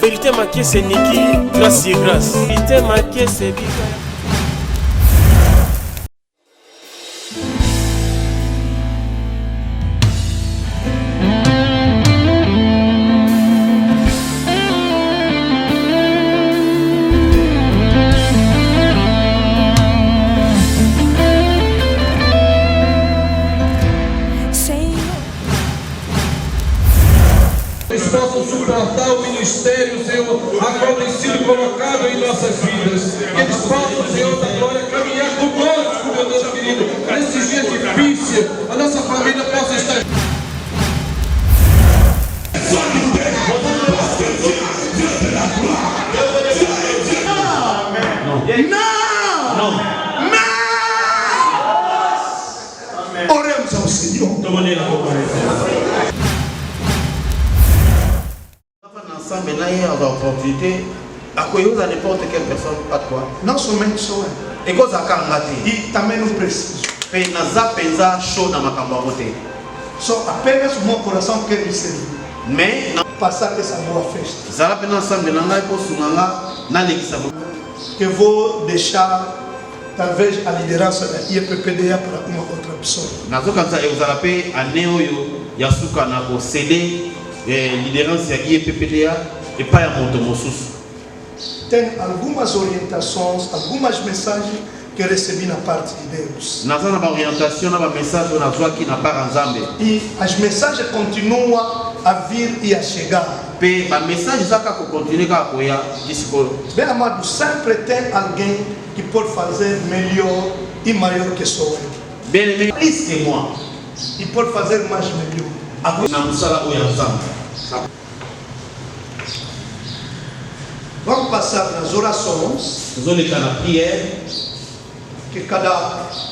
Vérité maquée c'est Niki, grâce et grâce. Vérité maquée c'est Bika. Possam suportar o ministério, Senhor, a qual tem sido colocado em nossas vidas. Que eles possam, Senhor da glória, caminhar conosco, meu Deus querido, nesses dias difíceis. A nossa família possa estar. Não! Oremos ao Senhor. Ensemble, là, il y a l'opportunité à quoi vous n'importe quelle personne à toi. Não somente sou eu. Et quoi ça kangati? E também não preciso. Pe naza penza show na makamba mote. Só apenas o meu coração quer me servir. Mais na Passar essa boa festa. zala pena ensemble na ngai po sunganga na lekisa. Que vou deixar talvez a liderança da IEPPDA para uma outra pessoa. Nazo kanza e zala pe aneo yo yasuka na ko céder liderança ya IEPPDA e pas ya moto mosusu. Tem algumas orientações, algumas mensagens que recebi na parte de Deus. Naza na ba orientation na ba message na zwa ki na para nzambe. E as mensagens continuam a vir e a chegar. Pe ba message zaka ko continuer ka ko ya discipolo. Bem amado, sempre tem alguém que pode fazer melhor e maior que sou eu. Bien aimé, plus que moi. E pode fazer mais melhor. Na musala oyo nzambe. Vamos passar nas orações. Nous allons na prière. Que cada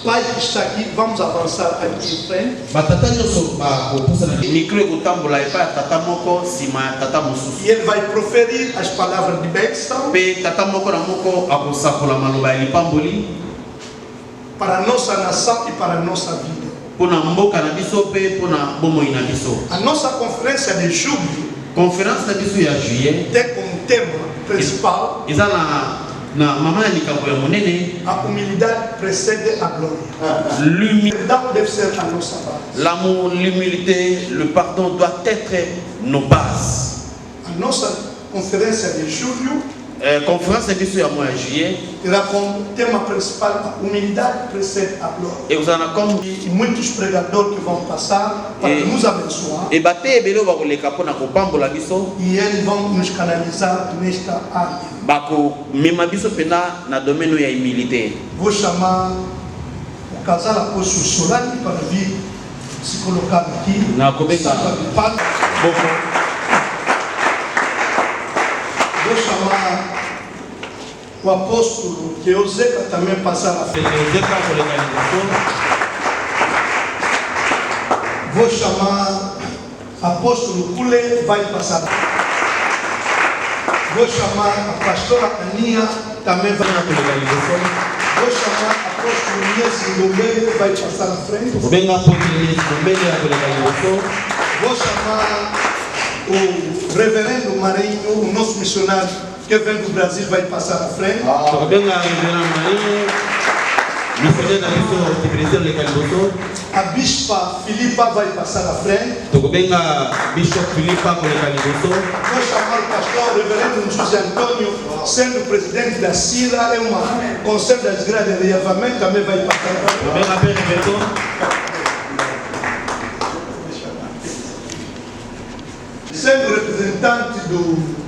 pai que está aqui, vamos avançar aqui em frente. Batata nyonso ba kopusa na micro ekotambola epa tata moko sima tata mosusu. E ele vai proferir as palavras de bênção Pe tata moko na moko akosakola maloba ya lipamboli para a nossa nação e para a nossa vida. mpona mboka na biso pe mpona bomoi na biso. A nossa conferência de julho Conférence na biso ya juillet tem como tema principal eza na mama ya likambo ya monene a humildade precede a glória. l'humilité, Perdão deve ser a nossa base. l'amour, l'humilité, le pardon doit être nos bases. A nossa conferência de julho Conférence na biso ya mois ya juillet terá como tema principal a humildade precede a glória. e ozala na comme E muitos pregadores que vão passar para nos abençoar. e bate ebele bakoleka mpona kopambola biso E eles vão nos canalizar nesta área. bakomema biso mpena na domaine ya humilité. Vou chamar o casal apóstolo Solani para vir se colocar aqui. Na coberta. Vou chamar o apóstolo Euzeca também passar à frente. Vou chamar o apóstolo Kule, vai passar. Vou chamar a pastora Aninha, também vai na legalização. Vou chamar a apóstolo Nias Ngombe, vai passar à frente. Vou chamar o reverendo Marinho, o nosso missionário que vem do Brasil, vai passar à frente. A bispa Filipa vai passar à frente. Vou chamar o pastor reverendo José Antônio, sendo presidente da CIRA, é uma conselho das igrejas de reavamento, também vai passar à frente. Sendo representante do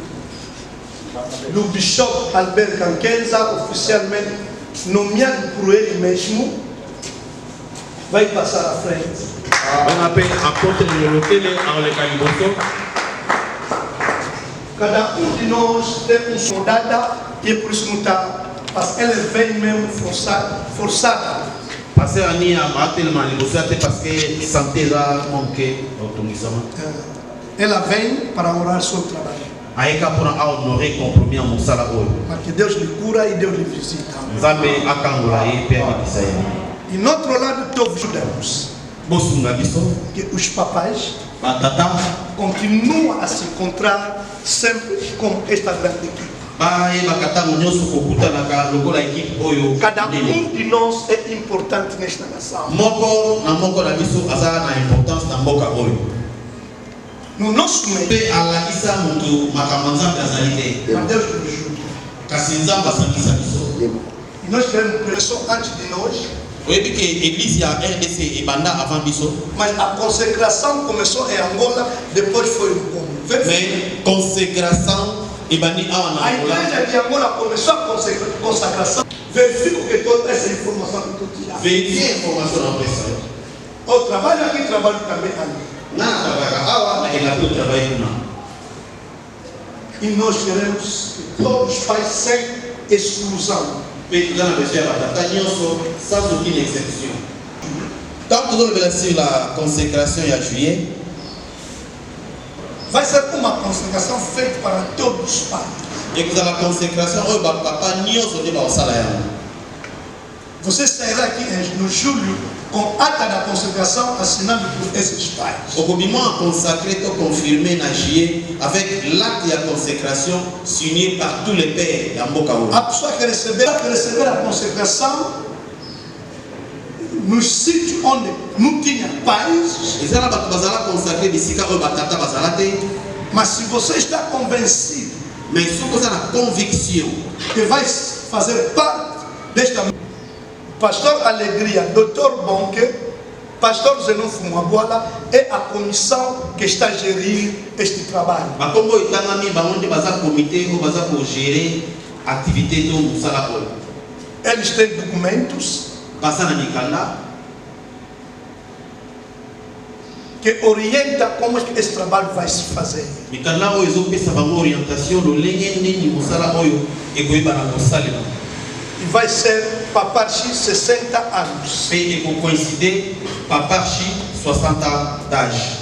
Bishop Albert Kankenza, oficialmente nomeado por ele mesmo, vai passar à frente. Cada um de nós tem um soldado e é por isso não está, parce qu'elle vem mesmo forçada. Passer à Nia, tellement négocié parce que santé là manqué autorisation. Ela vem para orar sobre o trabalho. Aika pour honorer compromis à Moussala Oyo. Para que Deus lhe cura e Deus lhe visita. Nzambe akangula ye pe abisaye. E no outro lado, todos ajudamos. Bosunga biso. Que os papais continuent à se encontrar sempre comme esta grande équipe. Cada de nós é importante nesta nação. No nosso meio, Deus nos ajuda. E nós queremos pressão antes de nós. Mas a consecração começou em Angola, depois foi no Congo. A igreja de Angola começou a consagração. Verifico que toda essa informação que tu tiras. Verifique a informação na pressão. O trabalho aqui, trabalho também ali. E nós queremos que todos os pais sem exclusão. Quand nous allons sur la consécration à juillet, vai ser uma consagração feita para todos os pais. et que dans la consécration, você sairá aqui no julho com ata da consagração assinado por esses pais. au moment consacré, confirmé en juillet, avec l'acte de la consécration signé par tous les pères d'Ambokaou. A pessoa que receber a consagração nos sítios onde não tinha pais. Mas se você está convencido, mais se você tem convicção que vai fazer parte desta, Pastor Alegria, Dr. Bonque, Pastor Zenon Fumabuala é a comissão que está a gerir este trabalho. Eles têm documentos que orienta como é que esse trabalho vai se fazer. E vai ser Paparchi 60 anos. E pour coïncider, Paparchi 60 d'âge.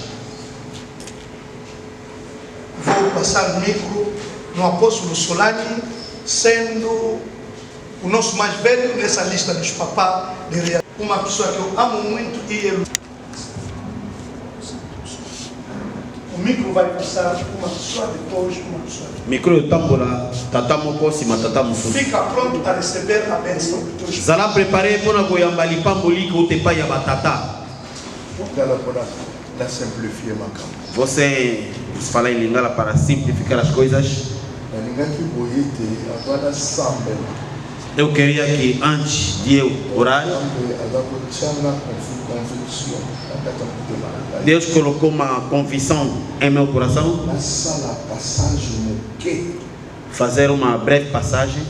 Vou passar o micro no apóstolo Solani, sendo o nosso mais velho nessa lista dos papás de Rio. Uma pessoa que eu amo muito e ele. O micro vai passar uma pessoa depois, uma pessoa. Micro tambola, tata moko sima tata musu. Fica pronto a receber a bênção de Deus. Zala préparé pour na koyambali pamboli ko te pa ya batata. Para simplificar ma campo. Você fala em lingala para simplificar as coisas. Eu queria que antes de eu orar, Deus colocou uma convicção em meu coração. Fazer uma breve passagem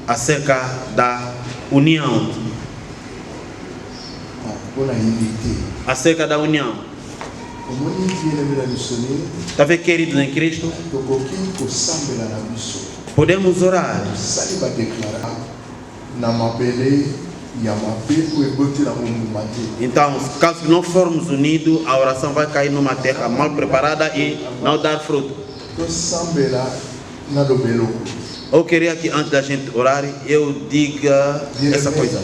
acerca da união. Acerca da união. Está vendo, queridos em Cristo? Podemos orar. Então, caso não formos unidos, a oração vai cair numa terra mal preparada e não dar fruto. Eu queria que antes da gente orar, eu diga essa coisa.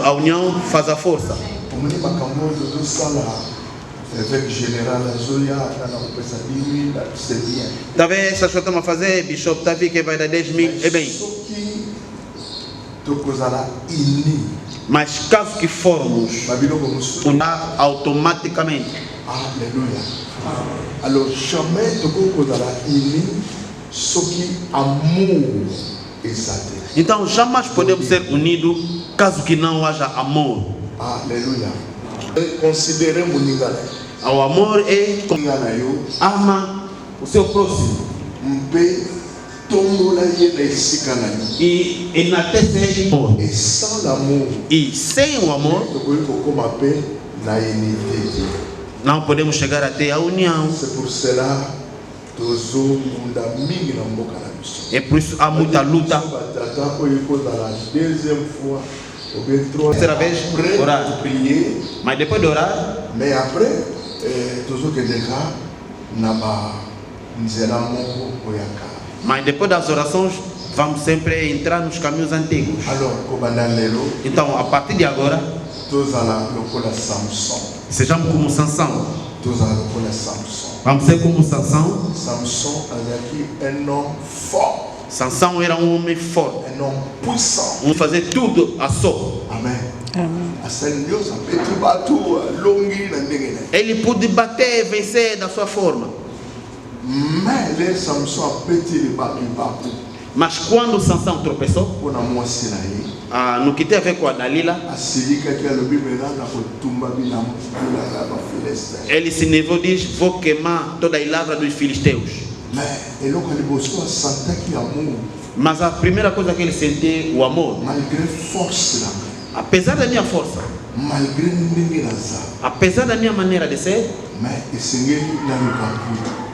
A união faz a força. Talvez essa coisa estamos a fazer, Bishop, está vendo que vai dar 10 mil, é bem. Mas caso que formos unir automaticamente. Aleluia. Alors jamais amor exato. Então jamais podemos ser unidos caso que não haja amor. Aleluia. Consideremos ninguém. O amor é ama o seu próximo. E enaltecer amor. E sem o amor não podemos chegar até a união. É por isso há muita luta. Terceira vez orar. Mas depois de orar, mas depois das orações vamos sempre entrar nos caminhos antigos. Então a partir de agora tozala lokola Samson. Sejamos como Sansão. Tozala lokola Samson. Vamos ser como Sansão. Samson azalaki un homme fort. Sansão era um homem forte. Un homme puissant. Vamos fazer tudo a só. Amen. Longi na ndenge na. Ele pôde bater e vencer da sua forma. Mais le Samson apeti le bapi. Mas quando Sansão tropeçou, Pona mwasi na ye. no que tem a ver com a Dalila, Asilika ki alobi mena na kotumba bina la ba Filistin. ele se nervou e diz: vou queimar toda a lavra dos filisteus. Mais eloko liboso asantaki amour. Mas a primeira coisa que ele sentiu, o amor. Malgré force là. Apesar da minha força, Malgré ndenge naza. apesar da minha maneira de ser, Mais esengeli na lukaku.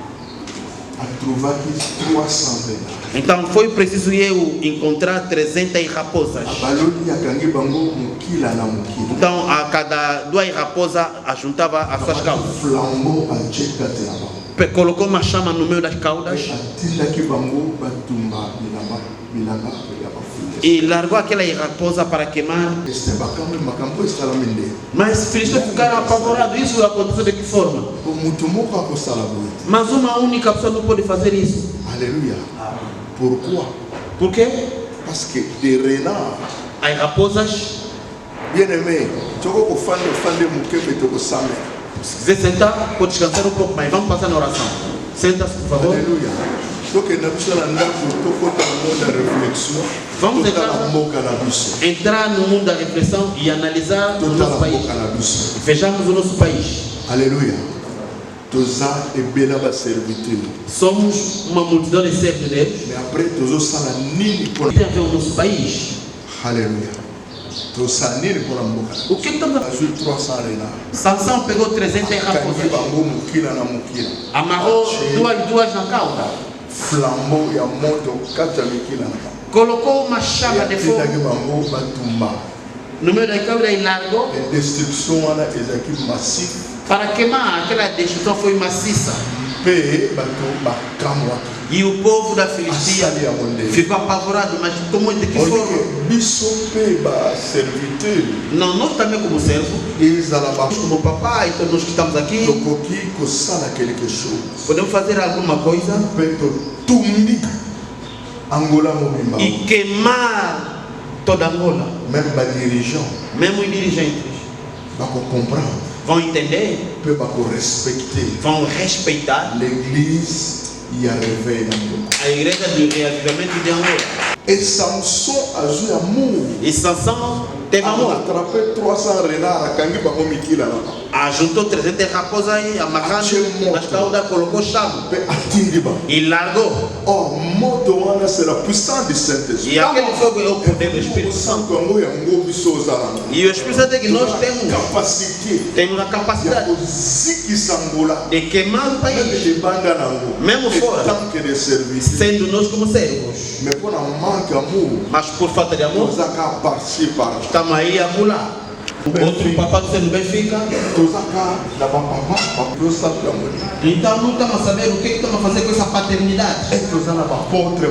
Atrovaki 300 venas. então foi preciso eu encontrar 300 raposas. Abaloli akangi bango mukila na mukila. Então a cada duas raposas ajuntava as suas caudas. Flambeau acheka tena bango. Colocou uma chama no meio das caudas Atindaki bango batumba bilanga ya bafules. e largou aquela raposa para queimar. Este bakambe makambo esala mende. Mas os filisteus ficaram apavorados. Isso aconteceu de que forma? O mutu moko akosala boye. Mas uma única pessoa não pode fazer isso. Alléluia. Pourquoi? Por quê? Parce que des renards, As raposas, bien aimé, toko kofande mukebe toko same. se quiser sentar, pode descansar um pouco, mas vamos passar na oração. Senta-se, por favor. Alléluia. Donc na biso na ndako tokota na monde de réflexion. Vamos Totala mboka na biso. entrar no mundo da reflexão e analisar o nosso Totala país. mboka na biso. Vejamos o nosso país. Alléluia. Toza ebela ba serviteur. Somos uma multidão de servos de Deus. Mais après tozo sala nini pour. Tem a ver o nosso país. Alléluia. Toza nini pour mboka. O que estamos a Azu 300 renards. Sansão pegou 300 Kangi raposas, bango mukila na mukila. amarrou duas na cauda, Flambeau ya moto kata mikila na bango. colocou uma chama de fogo Atindaki bango batumba. no meio da cauda e largou A destruction wana ezalaki massif. para queimar. Aquela destruição foi maciça Mpe bato bakamwaki. e o povo da Filistia Asali ya mondele. ficou apavorado. Mas como de que forma? Olike biso mpe baserviteur Não, nós também como servo, ezala como papai, todos nós que estamos aqui, tokoki kosala quelque chose podemos fazer alguma coisa mpe totumbi Angola mobimba. e queimar toda Angola. Même badirigeant Mesmo os dirigentes bakocomprendre vão entender, mpe bakorespecte vão respeitar l'église ya réveil na mboka. a igreja do reavivamento de Angola. Et Samson azwi amour. E Sansão teve amor. Attrapé 300 renards akangi bango mikila na bango. Ajuntou 300 raposas aí, amarrando nas caudas, colocou chave Mpe atindi bango. e largou. Or moto wana c'est la puissance du Saint-Esprit. E aquele fogo é o poder do Espírito Santo. Santo yango yango biso ozala na. E o Espírito Santo é que nós capacité temos a ya capacidade kozikisa Angola. de queimar o Même país, libanda nango. Mesmo fora. Tant que de service. sendo nós como servos. Mais pour un manque d'amour, Mas por falta de amor, tozaka par-ci par-là. estamos aí a pular. Outro papá do sendo Benfica. Tozaka na bapapa, baprosa plamoni. Então não estamos a saber o que estamos a fazer com essa paternidade. Et tozana bapôtre,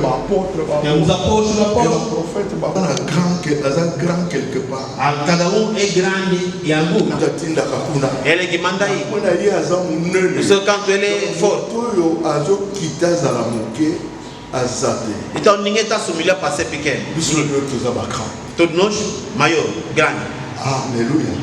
Temos apóstolos, et apóstolos. le prophète bapana grand quelque part. Cada um é grande e alguma. Tatinda kakuna. Ele é que manda aí. Kuna ye aza No munene. seu canto ele é forte. Oyo azokita azala moke aza te. Então ninguém está se humilhando para ser pequeno. Biso nyo toza bakran. Todos nós, maior, grande. Alléluia.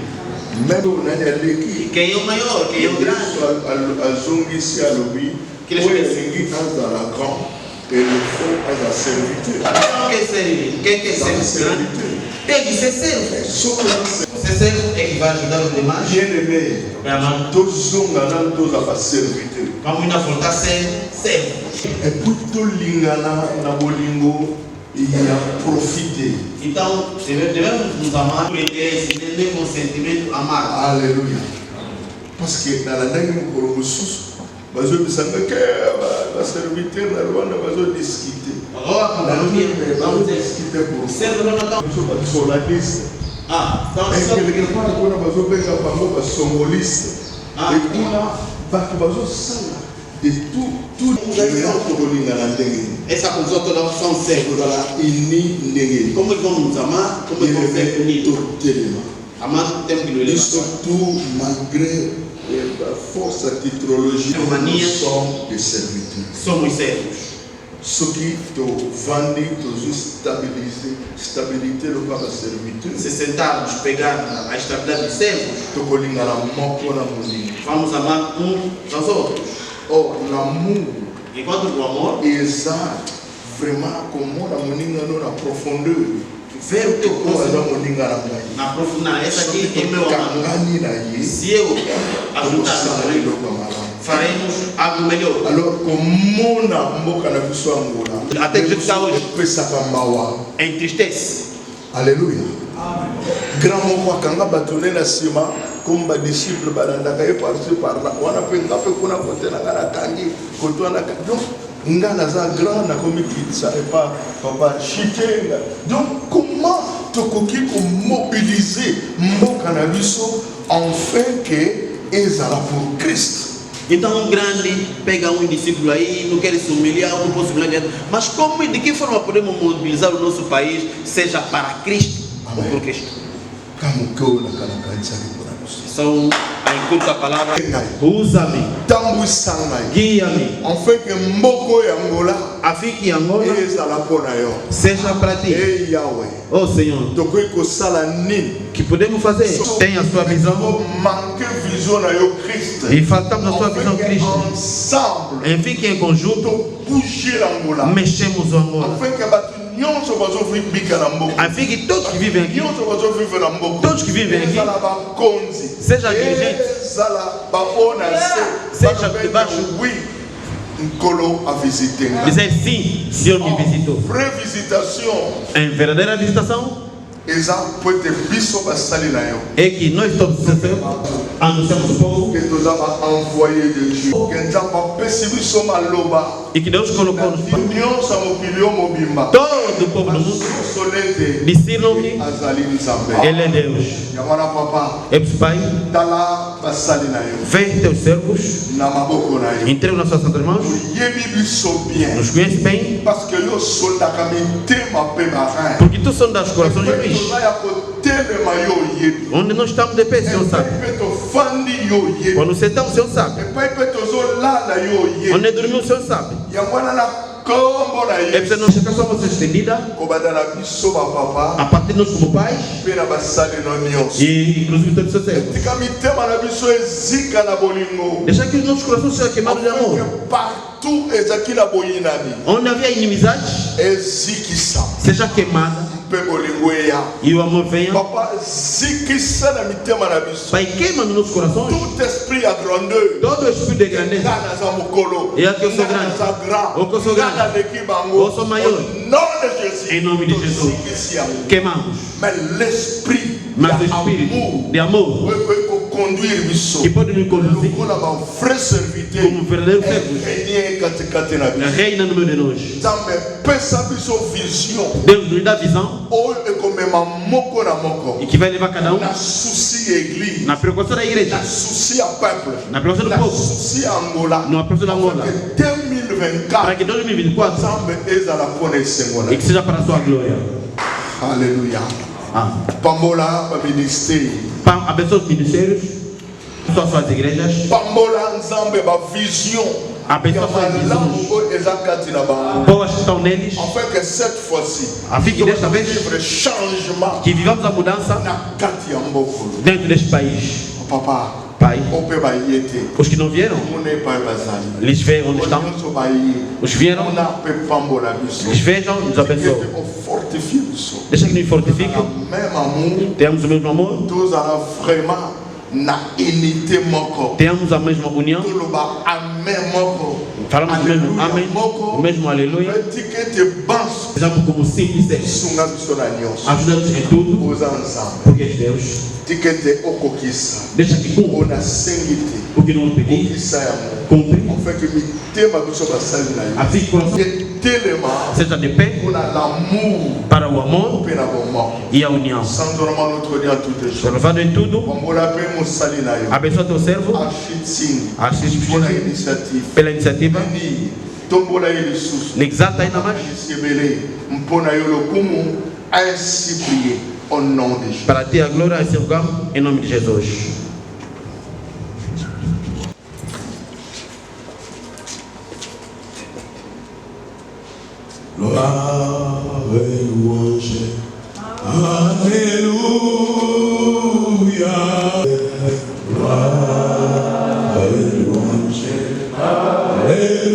Même nani aleki. Quem é o maior, quem é o grande. Azongisi alobi. Que les Oyo choses- elingi azala grand. Et le fond aza serviteur. Quem quer ser grande? Tem que ser servo. Ser servo é que vai ajudar os demais. Bien-aimé, É amado. tozonga nano tozala serviteur. Vamos ainda voltar a ser servo. Et puis tolingana na bolingo ya profiter. Então, devemos nos amar por interesse, entender com sentimento, amar. Alléluia. Parce que dans la ndenge mokolo mosusu bazobisanga ke baserviteur na rwanda bazodiscute. Agora, vamos dizer, Bazodiscute pour servo não está. biso basoliste. Então, Et quelque part kuna bazobenga bango basomboliste. Ah. Et kuna bato bazosala de tout tokolingana ndenge nini. essa condição toda são servos. Tozala ini ndenge nini. Como eles vont nos amar, como eles vont ser unidos. totelema Et surtout, malgré la force titrologie, nous sommes des serviteurs. Ce qui te vendit, te stabilité, le pas de serviteur. Se sentar, nos pegar a estabilidade de servos. Vamos amar uns aos outros. Oh, l'amour. Enquanto o amor, Exact. Vraiment, comment la moninga non la profondeur. ver o teu próximo Na na profundidade. Essa aqui é meu amor. Se eu ajudar ele, faremos algo melhor. Alors, comment na mboka na biso Angola? Até que está hoje. Mawa. Entristece. Alléluia. Grand moko akanga batone na sima comme ba disciple balandaka ye par-ci par-là. Wana pe ngape kuna kote na ngana kangi kotwana donc nga naza grand na komi kitsa et pas papa chikenga. Donc comment tokoki ko mobiliser mboka na biso afin que ezala pour Christ? Então um grande pega discípulo aí, não quer se humilhar, não pode se humilhar. Mas como e de que forma podemos mobilizar o nosso país, seja para Cristo ou por Cristo? São a encontro a palavra. Usa-me, guia-me, afin que mboko ya Angola afin que Angola ezala pona yo. seja para ti. Et Yahweh. Oh Senhor, Tokoki kosala nini? que podemos fazer? Tem a sua visão Manque vision na yo Christ. e faltamos a sua visão Afin que Cristo. ensemble Enfim que em conjunto bouger Angola. mexemos o Angola. Afin que batu nyonso bazofika na mboka. Afin que todos que vivem aqui, Nyonso bazofika na mboka. todos que vivem aqui, Ezala bakonzi. seja dirigente, Ezala baona se. seja de baixo, Oui. Nkolo a visité. dizer sim, Senhor me visitou. Vraie visitation. Em verdadeira visitação Eza poete biso basali na yo. é que nós todos anunciamos o povo Que nous avons envoyé de Dieu. Que nzamba pesi biso maloba. e que Deus colocou nos Nyonso mokili yo mobimba. todo o povo do mundo Solete. discernem que Azali nzambe. Ele é Deus. Yamana papa. É por Pai, Tala basali na yo. vem teus servos, Na maboko na yo. entrega nas suas santas mãos, Yebi biso bien. nos conhece bem, Parce que yo soldat kami tema pe barin. porque tu são das corações de Cristo. Onde nós estamos de pé, o Senhor sabe. Quando sentamos, o Senhor sabe. Onde dormimos, o Senhor sabe. É para não chegar só você estendida, a partir de nós como pais, e inclusive todos os seus servos. Deixa que os nossos corações sejam queimados de amor. Onde havia inimizade, seja queimada e o amor venha. Pai, queima nos nossos corações todo o espírito de grandeza. E aqui eu sou grande, ou que eu sou grande, ou sou maior. Em nome de Jesus, queimamos. Mas o espírito de amor que pode nos conduzir como verdadeiro servos, reina no meio de nós. Deus nos dá visão e que vai levar cada um na preocupação da igreja, na preocupação do povo, na preocupação da Angola, para que 2024 e que seja para a sua glória. Aleluia. Pambola ministério. Abençoa os ministérios, suas igrejas. Pambola nzambe ba vision. Abençoa suas visões boas que estão neles. Afin que cette fois-ci, afin que desta vez que vivamos a mudança dentro deste país. Papa, Pai, os que não vieram, eles veem onde estão. Os que vieram, eles vejam, nos abençoam. Deixa que nos fortifique. Temos o mesmo amor. Temos a mesma união. Falamos o mesmo amém, o mesmo aleluia. Sejamos como simples seres. Ajuda-nos em tudo, porque és Deus. Deixa que cumpra o que não pedi. Cumpre. Assim que o coração seja de pé para o amor e a união. Louvado em tudo. Abençoa teu servo. Pela iniciativa. L'exalta ainda mais. Au nom de Jésus. Para ti a glória e sergam em nome de Jesus. Gloire et louange. Alléluia. Gloire et louange. Alléluia.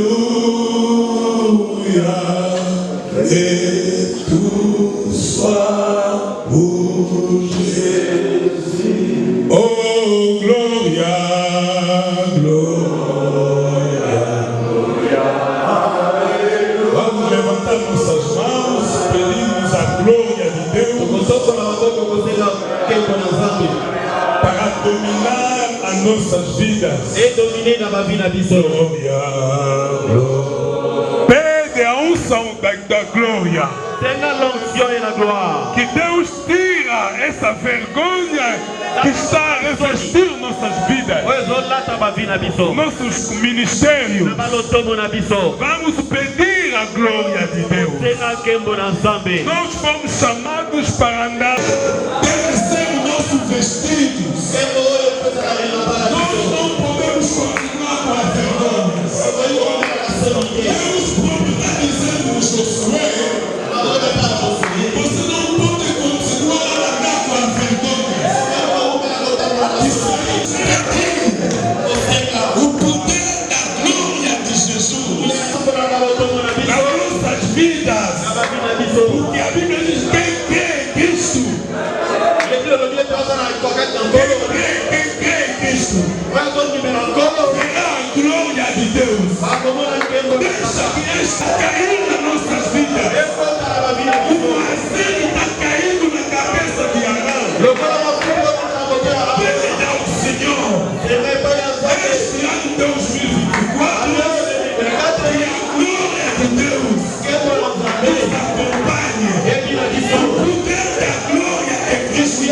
Et tout soit pour Jésus. Oh, Gloria, Gloria, Gloria. Vamos levantar nossas mãos, pedimos a glória de Deus para dominar as nossas vidas. E dominer na vida de Glória, glória. Pede a unção da glória. Tenha l'onction e a glória. Que Deus tira essa vergonha que está a revestir nossas vidas. Nossos ministérios. Vamos pedir a glória de Deus. Nós fomos chamados para andar. Deve ser o nosso vestido. Nós não podemos continuar com a vergonha. Deus pode estar dizendo no Josué. Você não pode continuar a andar com a vergonha. O poder da glória de Jesus nas nossas vidas. Porque a Bíblia diz: quem crê em Cristo? Quem crê em Cristo? Verá a glória de Deus. Deixa que esta cair nas nossas vidas. O azeite está caindo na cabeça de Arão. Pede ao Senhor, este ano 2024, que a glória de Deus nos acompanhe. O poder da glória é Cristo.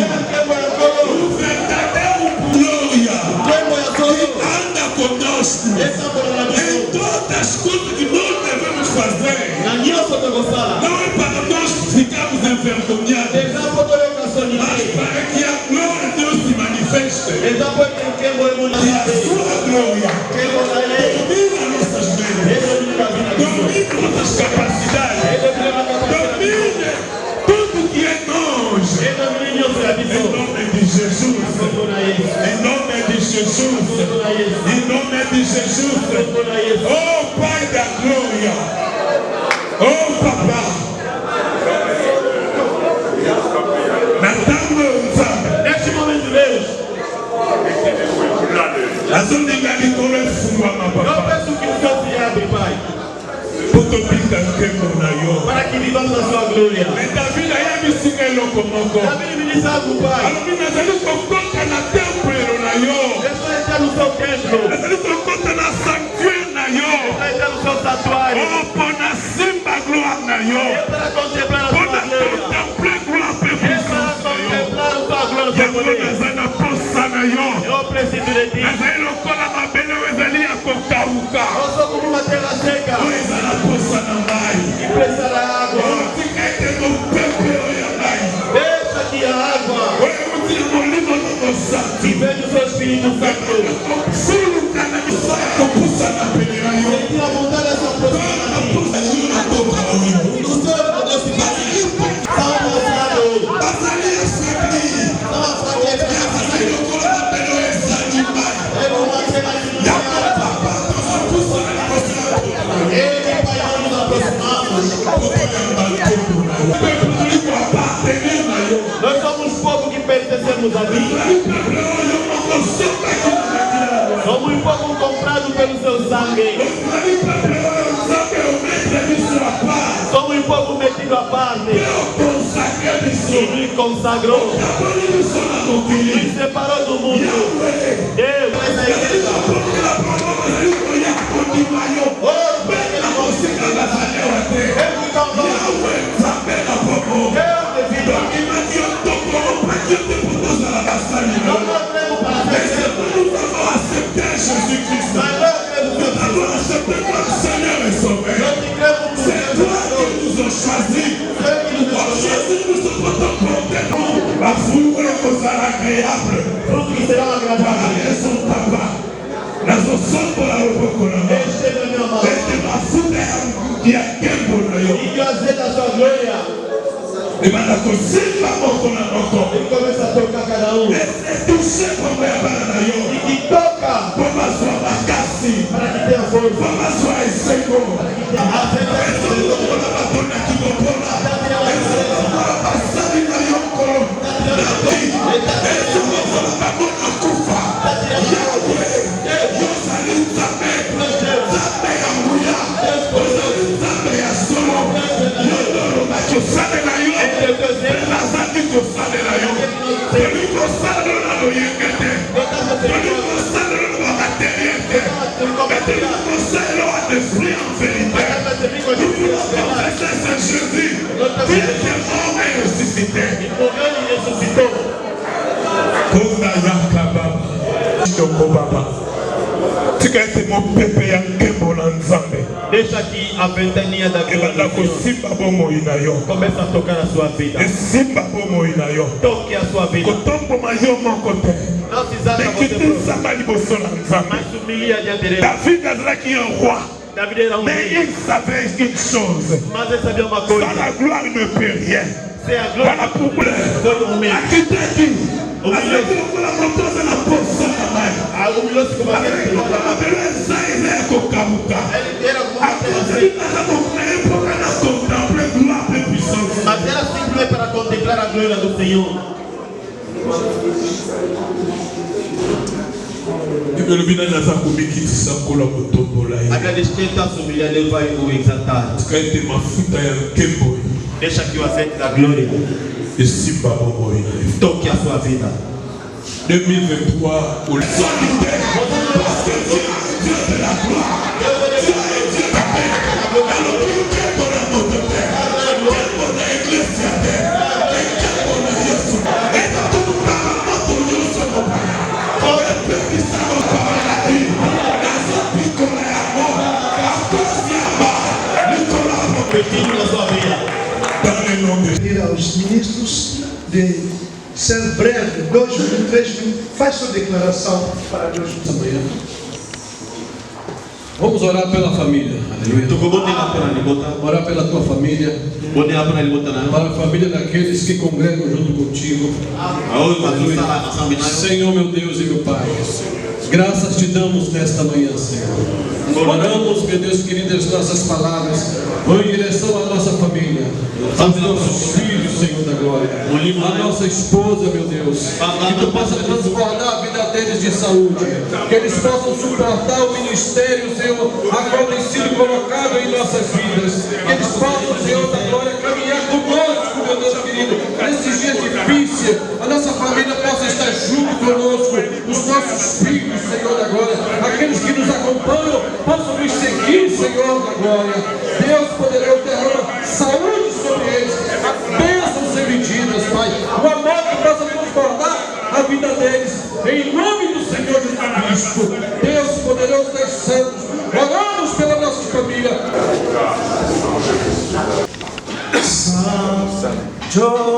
O verdadeiro glória que anda conosco em todas as coisas que nós devemos fazer. Não é para nós ficarmos envergonhados, mas para que a glória de Deus se manifeste. E a sua glória domina nossas mentes, domina nossas capacidades, domina tudo que é nós. Em nome de Jesus, em nome de Jesus, em nome de Jesus. Oh Pai da glória, oh Papá, neste momento Deus, a zona de Galicolo é fumada, Papá. Eu peço que o Senhor se abre, Pai, para que vivamos a sua glória. David me diz algo, Pai. Está no seu templo. Está no seu santuário. É para contemplar a sua glória. É para contemplar a sua glória. Eu preciso de ti. Eu sou como uma terra seca. E precisa da água. Deixa que a água. E veja o seu Espírito Santo. Sentir a vontade da sua proximidade. O seu poder se faz. Nós somos povo que pertencemos a Deus. Somos um povo comprado pelo seu sangue. Somos um povo metido à parte. E me consagrou. Me separou do mundo. Deus, essa igreja. C'est toi qui nous as choisis. agréable. Fruit qui sera agréable. Et son tabac. La sauce pour la repos. Et ma foudre qui a quelqu'un pour nous. Il y a sa gloire. Et maintenant, c'est pas bon qu'on a encore. Il commence à toquer à la haut. Et tout ce qu'on va faire à la haut. Il toque. Pour m'asseoir à Cassi. Pour m'asseoir à Sego. Pour mon pépé ya nkembo na nzambe Deixa que a ventania da glória simba bomo inayo começa a tocar na sua vida. Simba bomo inayo Toque a sua vida. Kotombo mayo moko te. Não se exalta você próprio. Mas humilia diante dele. David azalaki un roi. David era um Mais rei. il savait une chose. Mas ele sabia uma coisa. Sans la gloire il ne peut rien. C'est a glória. Voilà pourquoi. Foi humilde. A humilhou se como aquele. Ele era como mas era simplesmente para contemplar a glória do Senhor. A grande está humilhando, ele vai o exaltar. Deixa que o azeite da glória toque a sua vida. 2023, au aos ministros de ser breve, 2 minutos, 3 minutos, faz sua declaração para Deus esta manhã. Vamos orar pela família. Orar pela tua família. Para a família daqueles que congregam junto contigo. Senhor, meu Deus e meu Pai, graças te damos nesta manhã, Senhor. Oramos, meu Deus querido, as nossas palavras vão em direção à nossa família, aos nossos filhos, Senhor da glória, a nossa esposa, meu Deus, que tu possa transbordar a vida deles de saúde, que eles possam suportar o ministério, Senhor, a qual tem sido colocado em nossas vidas, que eles possam, Senhor da glória, caminhar conosco, meu Deus querido, nesses dias difíceis, a nossa família possa estar junto conosco, os nossos filhos, Senhor da glória, aqueles que nos acompanham, possam nos seguir, Senhor da glória. Deus poderoso, derrama saúde sobre eles, a bênção ser medidas, Pai, o amor que possa transbordar a vida deles, em nome do Senhor Jesus Cristo. Deus poderoso dos santos, oramos pela nossa família. Sanchola,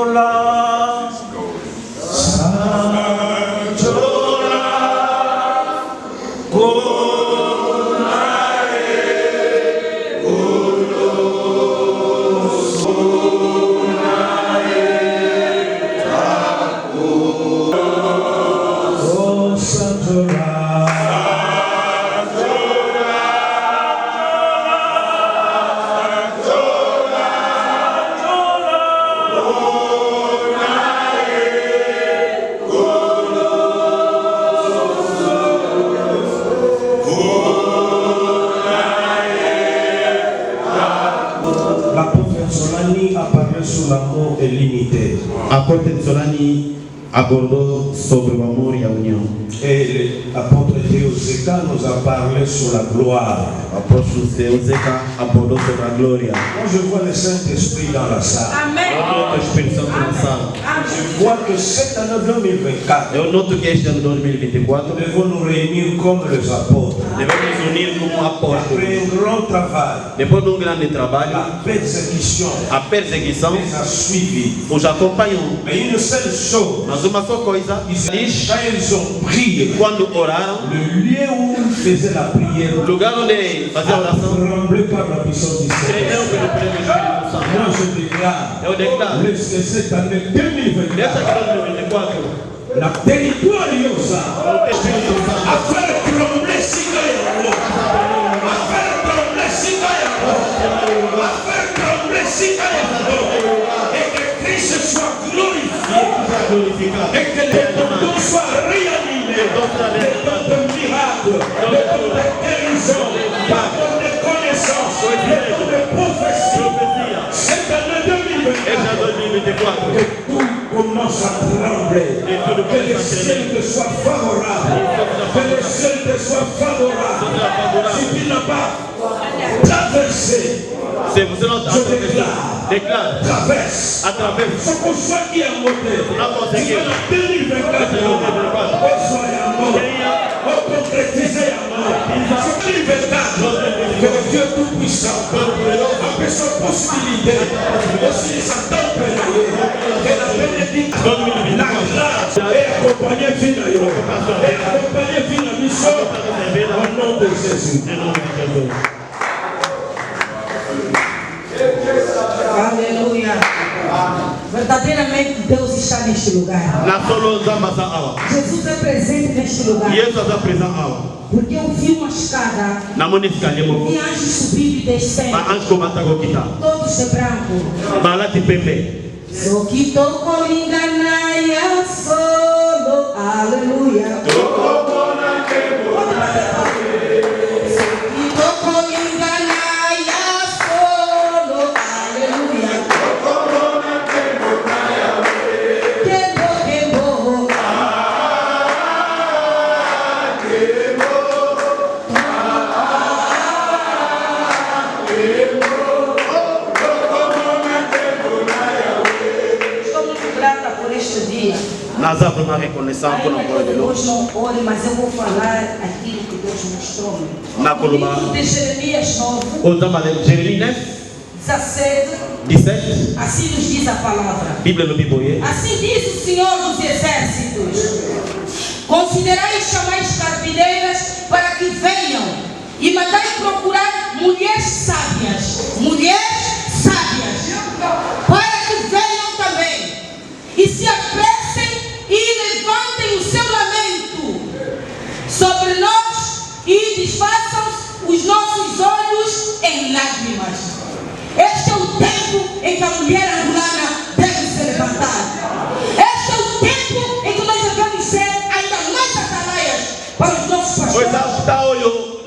l'amour est limité. Apôtre Solani abordó sobre o amor e a união. Et l'apôtre Théozeka nous a parlé sur la gloire. Apôtre Théozeka abordou sobre a glória. Moi je vois le Saint-Esprit dans la salle. Amen. Je vois que cette année 2024, eu noto que este ano 2024 nous devons nous réunir comme les apôtres. Devemos nos unir como apóstolos. Après un grand travail, depois de grande trabalho, a perseguição les a suivis. os acompanham. Mais une seule chose, Mas uma só coisa, quand ils ont prié, quando oraram, le lieu où ils faisaient la prière, o lugar onde fazia a oração, tremblé par la puissance du Seigneur. tremeu pelo poder do Espírito Santo. Moi je déclare, Eu declaro, cette année 2024, nessa questão de 2024, la territoire yosa, a faire trembler Singa Yango, a faire trembler Singa Yango, a faire trembler Singa Yango, et que Christ soit glorifié, et que les dons soient réanimés, les dons de miracles, les dons de guérison, les dons de connaissance, les dons de prophétie. Cette année 2024, que tout commence à trembler, que les ciels te soient favorables, que les ciels te soient favorables. Si tu n'as pas traversé, je déclare, traverse, à travers ce qu'on soit qui est monté, tu vas en 2024, on soit à mort, on concrétise à mort. C'est 2024 que le Dieu Tout-Puissant a fait son possibilité, aussi sa tempête, que la bénédiction, la grâce est accompagnée finalement, est accompagnée finalement au nom de Jésus. Aleluia. Verdadeiramente Deus está neste lugar. Jesus é presente neste lugar. Porque eu vi uma escada e anjos subindo e descendo. Todos de branco. Só que tocou enganaia solo. Aleluia. Nós abrimos uma reconnaissance pour la parole de l'eau. Hoje não ore, mas eu vou falar aquilo que Deus mostrou-me. No livro de Jeremias 9, Jeremias 17. Assim nos diz a palavra. Bíblia no Biboye. Assim diz o Senhor dos Exércitos: considerai e chamai carpideiras para que venham e mandai procurar mulheres sábias, para que venham também e se apressem e levantem o seu lamento sobre nós e desfaçam os nossos olhos em lágrimas. Este é o tempo em que a mulher angolana deve se levantar. Este é o tempo em que nós devemos ser ainda mais atalaias para os nossos pastores.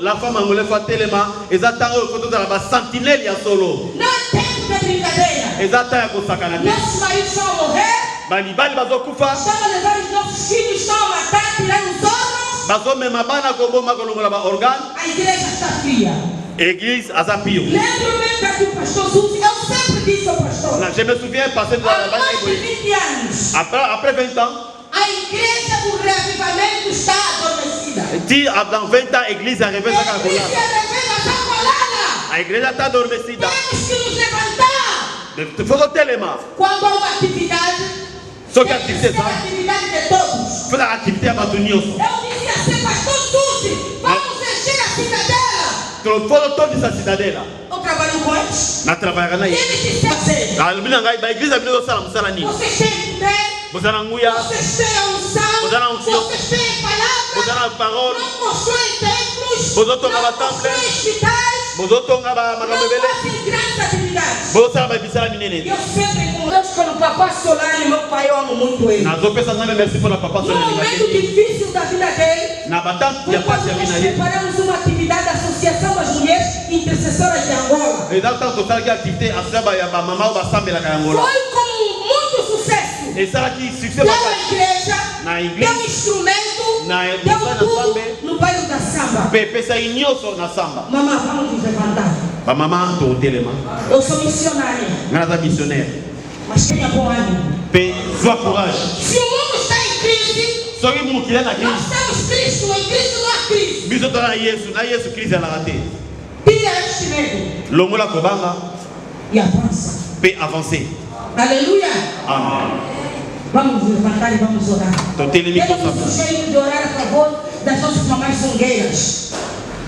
La femme angolaise fait tellement, exactement au côté de la sentinelle ya solo. Não é tempo de brincadeira. Exactement com sacanagem. Nossos maridos estão a morrer. Balibali bazokufa. Estão a levar os nossos filhos, estão a matar, tirar os órgãos. Bazomema bana koboma kolongola ba organe. A igreja está fria. Église azapio. Lembro-me da que o pastor Zuzi, eu sempre disse ao pastor. Je me souviens passé de há mais de 20 anos. Après 20 ans. A igreja do reavivamento está adormecida. Dans 20 ans, a igreja arrevesa a igreja está adormecida. Temos que nos levantar. Faut telema. Quando há uma atividade, só que a atividade de todos. Foi a atividade abatuniosa. Eu dizia assim, pastor Suzy, vamos encher a cidadela. Foram todos a cidadela. Eu trabalho com eles. Na trabalha na igreja. Eles disseram. A igreja não sala musala ni. Vocês têm poder. Vocês têm a unção. Vocês têm palavra. Não constroem templos. Não constroem hospitais. Não fazem grandes atividades. E eu sempre com Deus, quando o papai Solane, meu pai, eu amo muito ele. No momento difícil da vida dele, depois nós preparamos uma atividade da Associação das Mulheres Intercessoras de Angola. Foi com muito sucesso. Deu a igreja, deu instrumento, deu tudo no bairro da Samba. Mamãe, vamos nos levantar. Eu sou missionária. Mas tenha bom ânimo. Se o mundo está em crise, nós temos Cristo. Em Cristo não há crise. Longola Kobanga peut avancer. Alléluia. Amen. Vamos levantar e vamos orar. Temos jeito de orar a favor das nossas mamães zongueiras.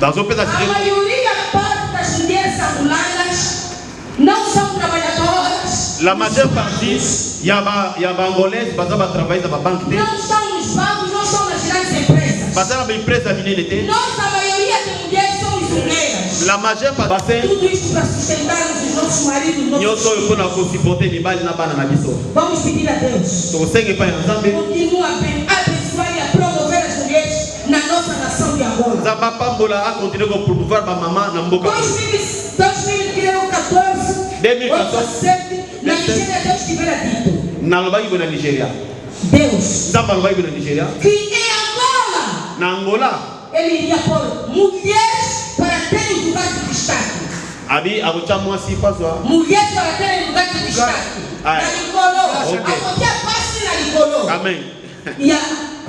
A maioria parte das mulheres angolanas não são trabalhadoras. La majeure partie, il y a angolaises, qui travaillent dans la banque. Não estão nos bancos, não estão nas grandes empresas. Nós, a maioria de mulheres, somos zongueiras. La majeure partie. Tudo isso para sustentarmos os nossos maridos, nossos filhos. Vamos pedir a Deus. Continua a abençoar e a promover as mulheres na nossa nação de Angola. 2014, na Nigéria, Deus tivera dito. Deus, que em Angola, Ele iria pôr mulheres para terem lugar de destaque. Mulheres para terem lugar de destaque. Na Nicolo, qualquer passe na Nicolo. Amém. E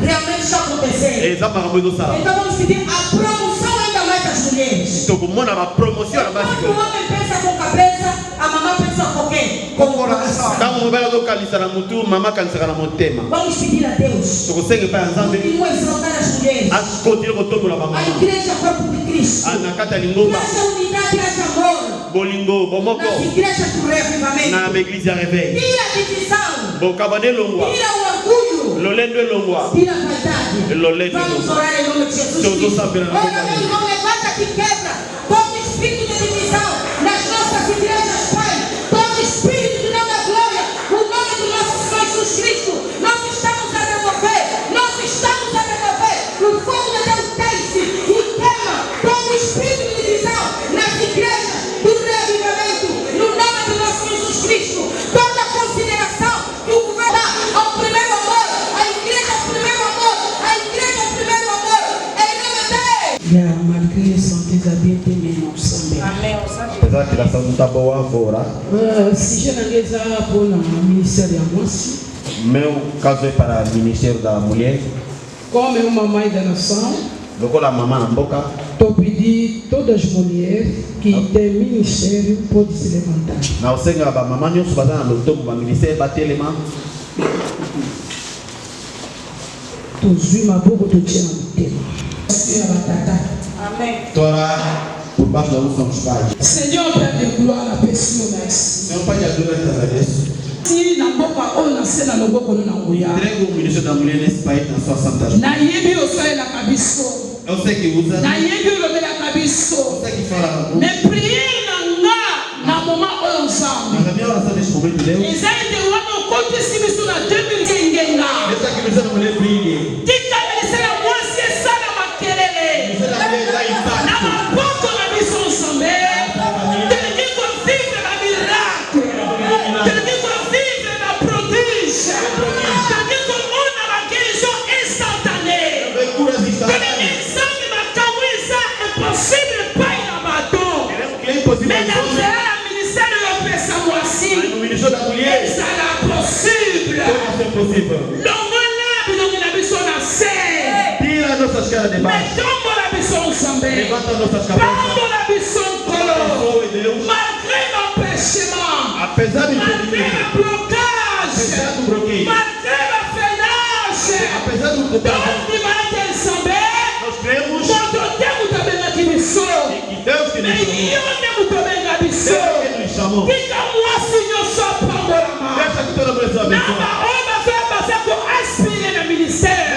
realmente isso aconteceu. Então vamos pedir a promoção ainda mais das mulheres. Quando o homem pensa com cabeça, a mamãe pensa com quem? Com o coração. Vamos pedir a Deus. Continua a exaltar as mulheres. A igreja corpo de Cristo. Haja unidade, haja amor. Nas igrejas do reavivamento. Tira a divisão. Tira o orgulho. Tira a vaidade. Vamos orar em nome de Jesus. Ora, meu irmão, levanta que quebra todo espírito de divisão nas nossas igrejas, Pai. Todo espírito que não dá glória. O nome do nosso Senhor Jesus Cristo. Nós estamos a remover. Nós estamos a remover. O fogo de Deus desce e queima todo espírito de divisão nas igrejas do reavivamento. No nome do nosso Jesus Cristo. Toda consideração que o governo dá ao primeiro amor. A igreja é o primeiro amor. A igreja é o primeiro amor. Em nome de Deus. Malgré santé habité maintenant ensemble. Amen. Si je n'ai pas pour le ministère de Amosi. Meu caso é para o Ministério da Mulher. Como uma mãe da nação. A mamãe na boca. Estou pedindo todas as mulheres que têm ministério podem se levantar. Na osenga a mamãe não se basa no topo do ministério bater les mains. Tous ma boca do dia no tema. Amém. Tora por baixo da luz dos pais. Senhor, Pai de glória, peço merci. Senhor, Pai de glória, te agradeço. Si na boca ou na cena no boca no nanguya. Entrego o ministério da mulher nesse país na sua santa. Na yebi o sai na cabeça. Eu sei que usa. Na yebi o lobe na cabeça. Eu sei que fala. Me prier na moment ou ensemble. Na minha oração neste momento Deus. Exato, o ano conta se isso na 2015. Essa que ministério da mulher brilhe. Tika ministério da mulher se sana makelele. Ministério da mulher dá impacto. Na boca na missão sambe. Tem que viver na miracle. Tem que viver na prodigio. Tem que comandar na guérison instantanée. Tem que exame na causa impossível pai na bateau. Mais dans le ministère de la paix à moi aussi. Ça sera possible. Mettons la mission ensemble. Parlons la mission colo. Malgré l'empêchement, malgré le blocage, malgré le freinage, dans l'humanité ensemble, notre terme de la mission. Mais il y a un terme de la mission. Dites à moi si nous sommes prendre la main. Aspirer le ministère.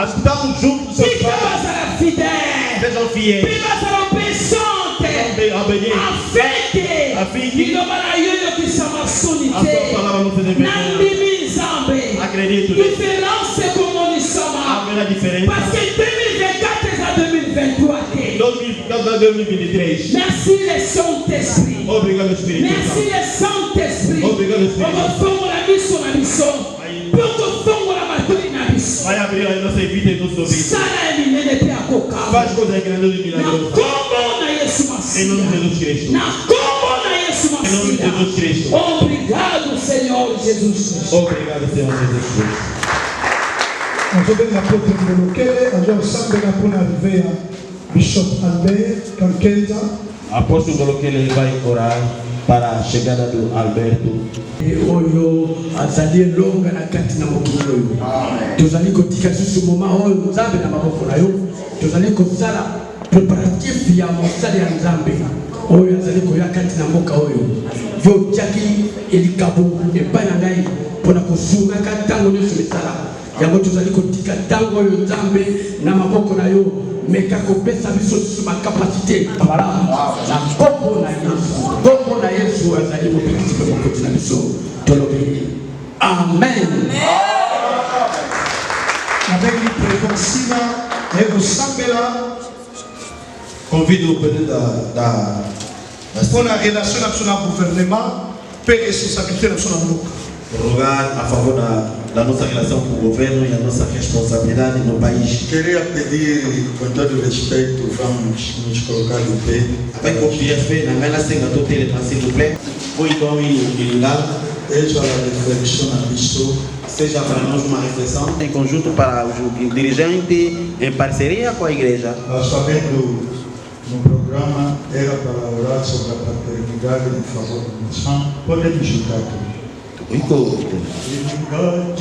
Estamos juntos, sejam fiéis. Acredito. Parce que 2024 et 2023. Merci les Saint-Esprit. Merci les Saint-Esprit. Pour la mission la mission. Pour la maturi na mission. Sala eminene pe akoka. Na kombo na Yesu Masiya. Na kombo na Yesu Masiya. Obrigado, Senhor Jesus Cristo. Obrigado, Senhor Jesus Cristo. Nós apôtre Molokele, nós sabemos que arriver a Bishop Albert Kankenza. Apóstolo Molokele vai orar para a chegada do Alberto. Oyo azali longa na kati na mokili oyo. Tozali kotika susu moma oyo Nzambe na maboko na yo. Tozali kosala préparatif ya mosala ya Nzambe. Oyo azali koya kati na mboka oyo. Yo tiaki elikabo epai na ngai mpona kosungaka ntango nyonso misala. Yango tozali kotika ntango oyo Nzambe na maboko na yo meka kopesa biso susu makapasité malamu na kombo na Yesu. Kombo na Yesu azali mobikisi pe mokoti na biso. Tolobi amen. Avec l'hypervensina et au sambela. Convido o presidente pour la relation avec le gouvernement, paix et responsabilité dans son amour. Rogar a favor da nossa relação com o governo e a nossa responsabilidade no país. Queria pedir, com todo respeito, vamos nos colocar de pé. Avec confiance, na minha senha do telefone, s'il vous plaît. Vou então ir lá. Deixa a reflexão na pessoa. Seja para nós uma reflexão em conjunto para os dirigentes, em parceria com a igreja. Nós sabendo no programa era para orar sobre a paternidade em favor da nação. Podemos juntar tudo.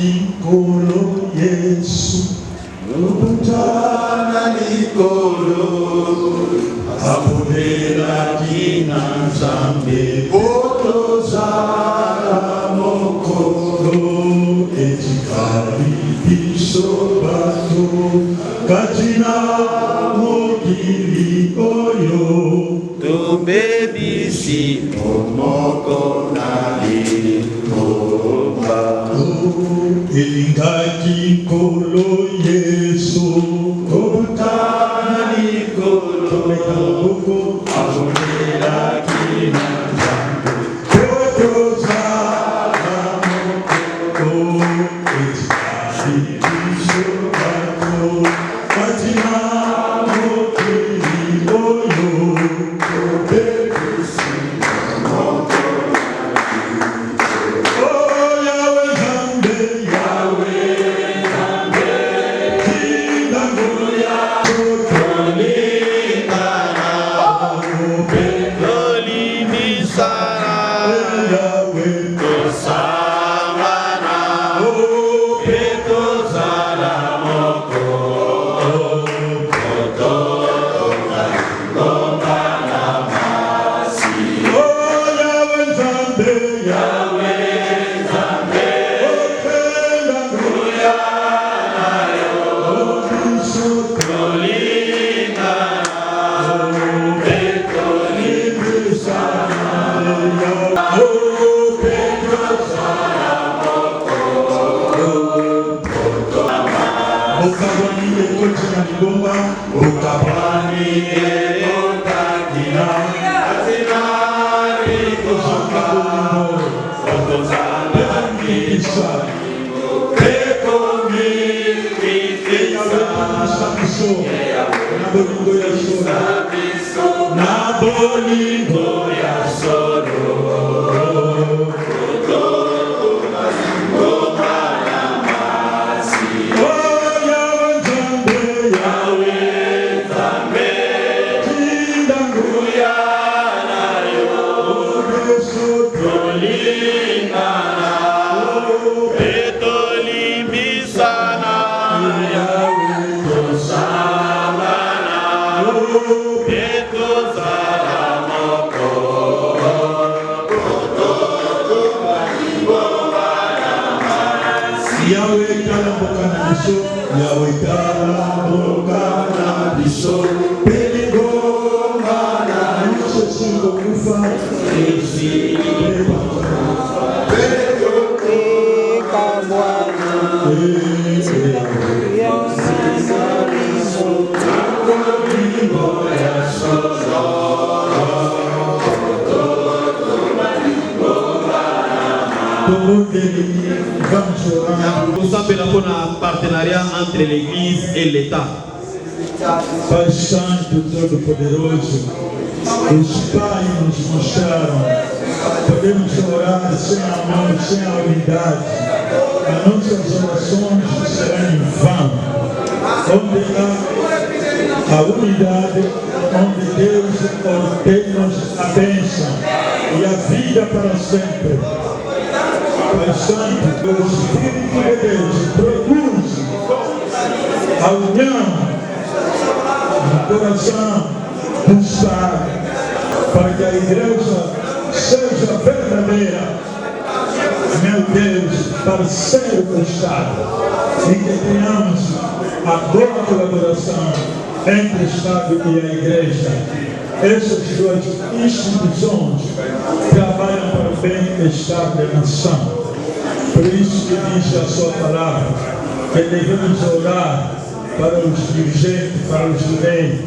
Nikolo Yesu Utana Nikolo Abudela Kina Zambe Otozara Mokolo Etikari Bisobato Katina Mokili Oyo Tubebisi Omoko Nali Elingaki kolo Yesu Kotani kolo Abonela kina Zambe Koto Zala Moko Etikari Bisobato Katina Mokili Oyo Tobebisi Moko Pedro, Nous sommes un partenariat entre l'Église et l'État. Pai Santo Todo-Poderoso, os pais nos mostraram, podemos orar sem amor, sem a unidade. As nossas orações serão em vão. Onde há a unidade, onde Deus ordena a bênção e a vida para sempre. Pai Santo, o Espírito de Deus produz a união no coração do Estado, para que a igreja seja verdadeira, meu Deus, parceiro do Estado, e que tenhamos a boa colaboração entre o Estado e a igreja. Essas duas instituições trabalham para o bem-estar da nação. Por isso que diz a sua palavra, que devemos orar para os dirigentes, para os leis.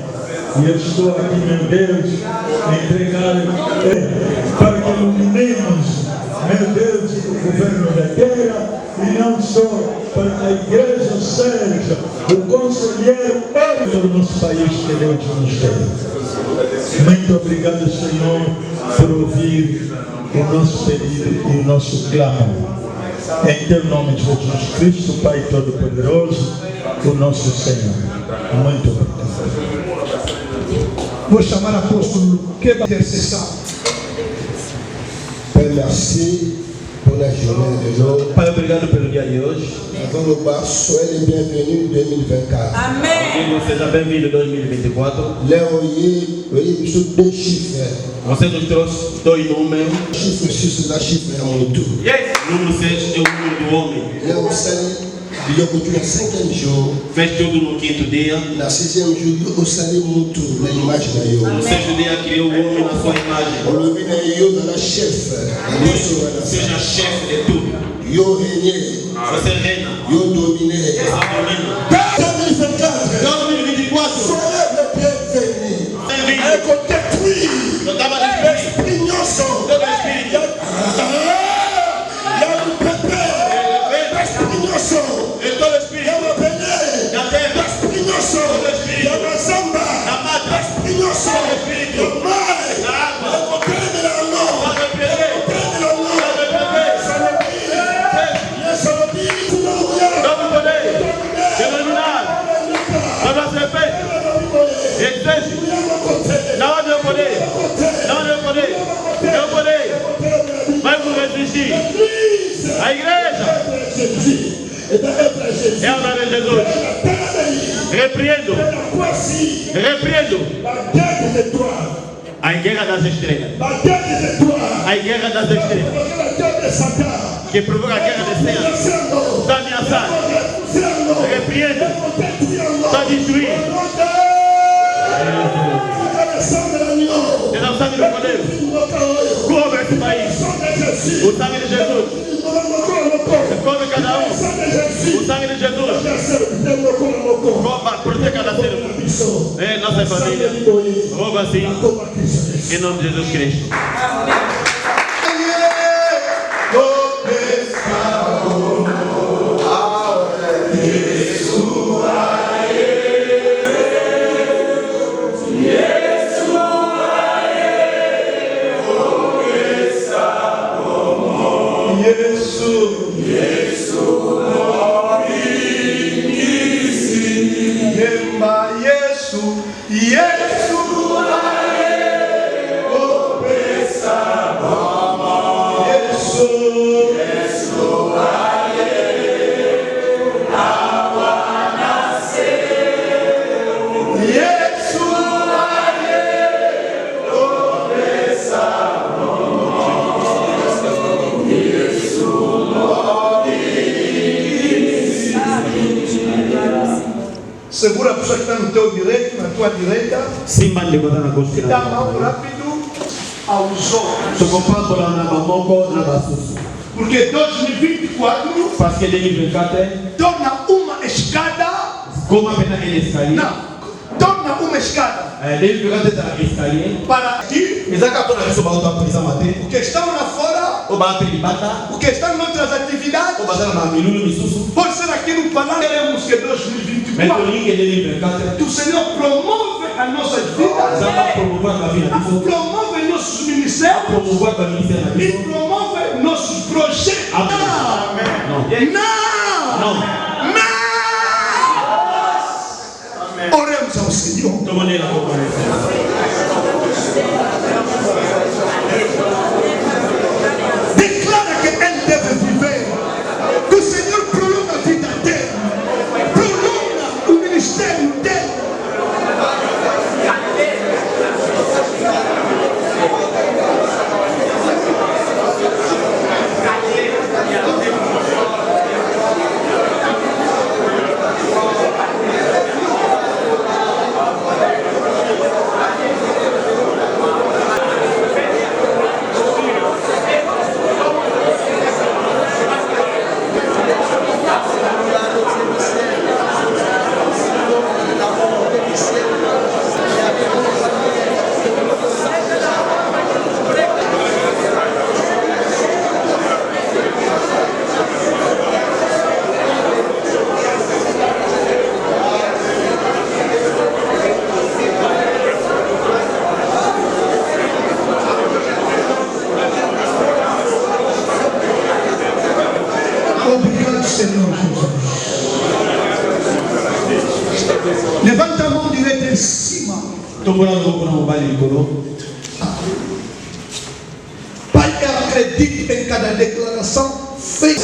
E eu estou aqui, meu Deus, entregar para que iluminemos, meu Deus, o governo da terra, e não só para que a igreja seja o conselheiro do nosso país que Deus nos deu. Muito obrigado, Senhor, por ouvir o nosso pedido e o nosso clamor. Em teu nome, Jesus Cristo, Pai Todo-Poderoso, o nosso Senhor. Muito obrigado. Vou chamar apóstolo Queba intercessão. Père, merci pour la journée de l'eau. Pai, obrigado pelo dia de hoje. Avant le bas, soyez les bienvenus 2024. Amém. Seja bem-vindo 2024. Léo, il y a deux chiffres. Você nos trouxe dois números. Chiffre 6, c'est la chiffre à mon tour. Yes. Número 6 é o número do homem. Léo, il y a le 5e jour. Fez tudo no quinto dia. Na 6e jour, il y a mon tour, l'image de Yo. No sexto dia criou o homem na sua imagem. On le vit dans Yo, dans la chef. Seja chefe de tudo. Yo régné. Você reina. Yo dominé. Você domina. 2024. Soyez le bienvenu. Bem-vindo. Qu'on détruit. Eu tava de L'esprit ignoce. todo espírito. E todo espírito. Na terra. Na mata. Espírito. Na água. Pode perder. Novo poder. Denominado. Nova serpente. Existe. Não há meu poder. Não há meu poder. Meu poder. Vai por resistir. A igreja. É o nome de Jesus. Repreendo. Repreendo. A guerra das estrelas. A guerra das estrelas. Que provoca a guerra das estrelas. Está ameaçado. Repreendo. Está destruído. É o sangue do poder. Cobre esse país. O sangue de Jesus. Cobre cada um. O sangue de Jesus. Proteja cada ser humano. É nossa família. Rouba assim. Em nome de Jesus Cristo. Segura a pessoa que está no teu direito, na tua direita. Simba de botar na costa. Dá a mão rápido aos outros. Se compara na mamão na baçuça. Porque 2024 Parce que 2024 torna uma escada. Como apenas ele escalier. Não, torna uma escada. 2024 é escalier. Para aqui. Exato, para isso voltar para essa matéria. O que estão lá fora ou que estão em outras atividades. Por ser aqui no Panamá, queremos que 2024 o Senhor promove as nossas vidas, promove nossos ministérios e promove nossos projetos. Não! Oremos ao Senhor. Declara que ele deve viver. Que o Senhor prolonga a vida dele. Prolonga o ministério dele. Levanta a mão direita em cima. Pai, acredite em cada declaração feita.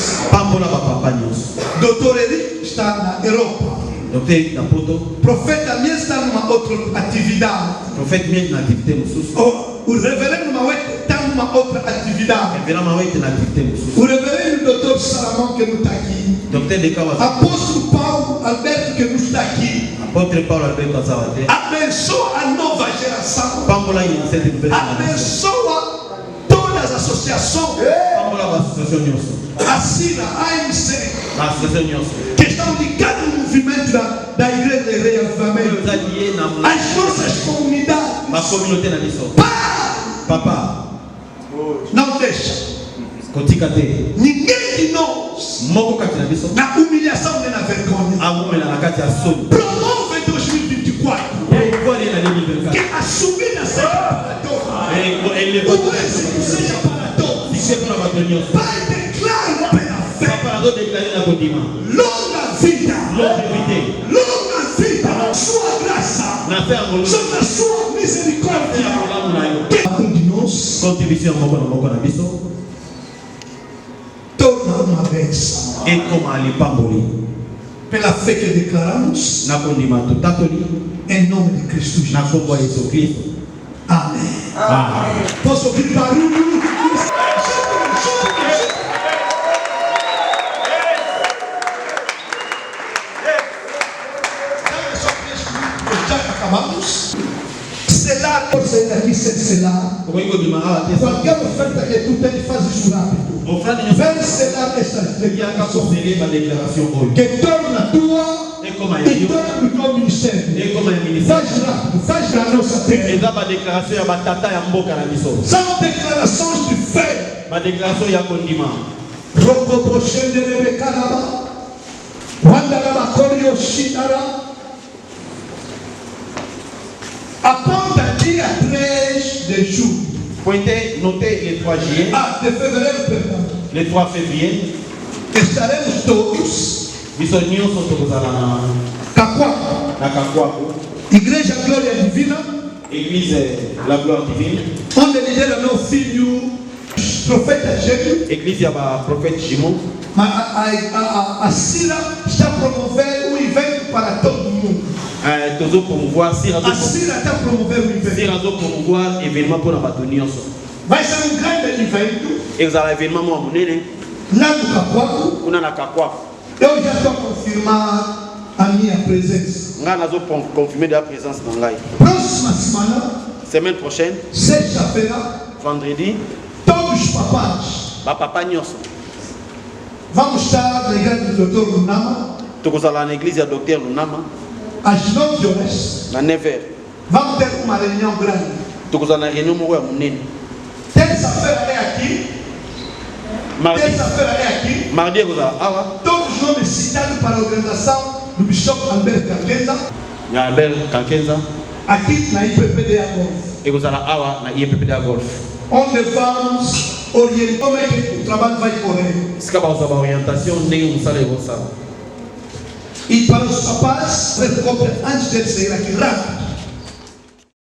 Doutor Eli está na Europa. Profeta Mia está numa outra atividade. O reverendo Mauete está numa outra atividade. O reverendo doutor Salamão que não está aqui. Apóstolo Paulo Alberto que não está aqui. Abençoa a nova geração. Abençoa todas as associações. A Sina, a AMC, que estão ligadas no movimento da Igreja de Reavivamento. As nossas comunidades. Papa, não deixa. Ninguém de nós, na humilhação nem na vergonha, promove 2024 que a subida seja para todos, o êxito seja para todos. Pai, declaro pela fé longa vida, sua graça, sobre a sua misericórdia. Cada um de nós torna uma bênção. Pela fé que declaramos, em nome de Cristo Jesus. Amém. Posso ouvir barulho? Já acabamos. Selar, por sair daqui sem selar. Qualquer oferta que tu tem, faz isso rápido. Vem selar essas declarações que torna tua e torna o teu ministério. Faz rápido, faz na nossa terra. São declarações de fé. Aponta dia 3 de julho. Notez le 3 juillet. De fevereiro, perdão. Le 3 février. Estaremos todos. Kakwaku. Igreja Glória Divina. Église la Gloire Divine. Onde lidera meu filho, profeta Gêmeo. Église ya prophète Jimo. A Sira está promovendo um evento para todo mundo. A Sira está promovendo um evento. Vai ser um grande evento. Lá no Kakwaku. Eu já estou a confirmar a minha presença. Próxima semana. Semaine prochaine. Sexta-feira. Vendredi. Todos os papais. Vamos estar na igreja do Dr. Lunama. Na igreja do Dr. Lunama. Às 9 horas. Na 9h. Vamos ter uma reunião grande. Terça-feira é aqui. Mardi ekozala awa. Donc je me cité par l'organisation du bishop Albert Kankenza. Ya Albert Kankenza. Akit na IPPDA Golf. Ekozala awa na IPPDA Golf. On défense orientement que le travail va y correr. C'est comme ça orientation ndenge musala ekozala. Il parle de sa page, c'est le couple Angel Seyra qui rappe.